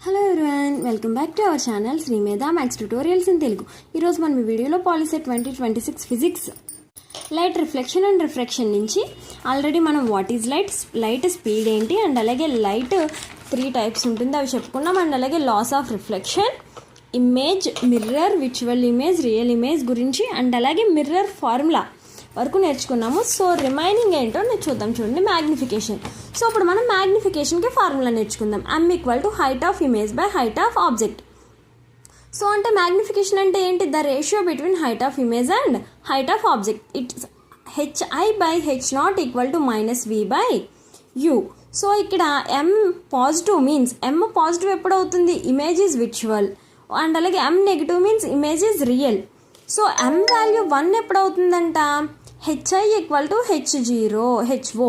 Hello everyone, welcome back to our channel Srimedha maths tutorials in Telugu. ఈరోజు మనం ఈ వీడియోలో POLYCET 2026 physics light reflection and refraction నుంచి already మనం వాట్ ఈజ్ లైట్ స్పీడ్ ఏంటి అండ్ అలాగే లైట్ 3 టైప్స్ ఉంటుంది అవి చెప్పుకున్నాం. అండ్ అలాగే laws of reflection, image, mirror, visual image, real image గురించి అండ్ అలాగే మిర్రర్ ఫార్ములా వరకు నేర్చుకున్నాము. సో రిమైనింగ్ ఏంటో నేను చూడండి. మ్యాగ్నిఫికేషన్. సో ఇప్పుడు మనం మ్యాగ్నిఫికేషన్కి ఫార్ములా నేర్చుకుందాం. m = height of image by height of object. So అంటే మ్యాగ్నిఫికేషన్ అంటే ఏంటి? The ratio between height of image and height of object. It's hi/h0 = -v/u. So ఇక్కడ m positive means m positive ఎప్పుడు అవుతుంది? Image is visual. And అలాగే m negative means image is real. So m value 1 ఎప్పుడు అవుతుందంట? hi = ho.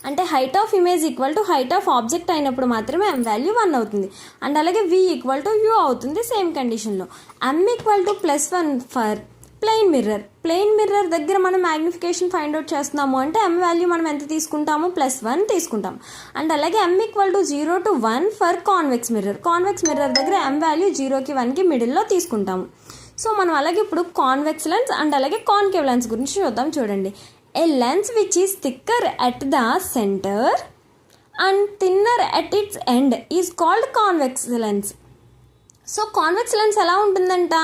అంటే height of image = height of object అయినప్పుడు మాత్రమే m value 1 అవుతుంది. అండ్ అలాగే v = u అవుతుంది సేమ్ కండిషన్లో. m = +1 for plain mirror. Plain mirror దగ్గర మనం మ్యాగ్నిఫికేషన్ ఫైండ్ అవుట్ చేస్తున్నాము అంటే m వాల్యూ మనం ఎంత తీసుకుంటాము? +1 తీసుకుంటాం. అండ్ అలాగే m = 0 to 1 for convex mirror. Convex mirror దగ్గర m వాల్యూ 0కి 1కి మిడిల్లో తీసుకుంటాము. సో మనం అలాగే ఇప్పుడు కాన్వెక్స్ లెన్స్ అండ్ అలాగే కాన్కేవ్ లెన్స్ గురించి చూడండి. A lens which is thicker at the centre and thinner at its end is called convex lens. So convex lens ఎలా ఉంటుందంట?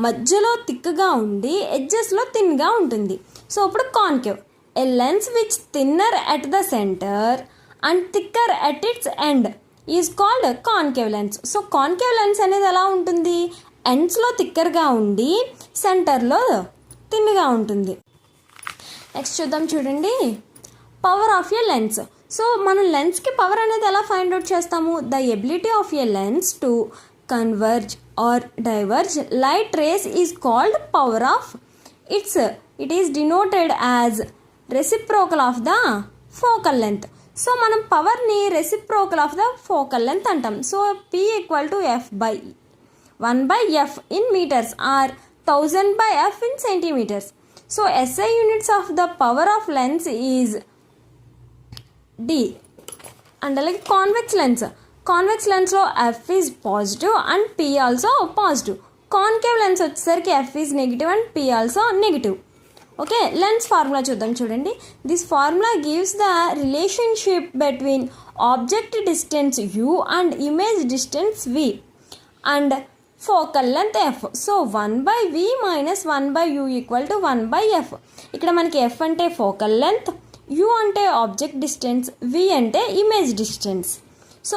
మధ్యలో థిక్గా ఉండి ఎడ్జెస్లో థిన్గా ఉంటుంది. సో ఇప్పుడు concave. A lens which thinner at the centre and thicker at its end is called concave lens. So concave lens అనేది ఎలా ఉంటుంది? ఎండ్స్లో థిక్కర్గా ఉండి సెంటర్లో థిన్గా ఉంటుంది. నెక్స్ట్ చూడండి. Power of a lens. So మనం లెన్స్కి పవర్ అనేది ఎలా ఫైండ్ అవుట్ చేస్తాము? The ability of a lens to converge or diverge light rays is called power of it is denoted as reciprocal of the focal length. So మనం పవర్ని reciprocal of the focal length అంటాం. So P = F/1/F in meters or 1000/F in centimeters. So SI units of the power of lens is D. And like convex lens. Convex lens లో F is positive and P also positive. Concave lens వచ్చేసరికి F is negative and P also negative. Okay, lens formula చూడండి. This formula gives the relationship between object distance U and image distance V and focal length F. So 1/V - 1/U = 1/F. ఇక్కడ మనకి F అంటే focal length, U అంటే object distance, V అంటే image distance.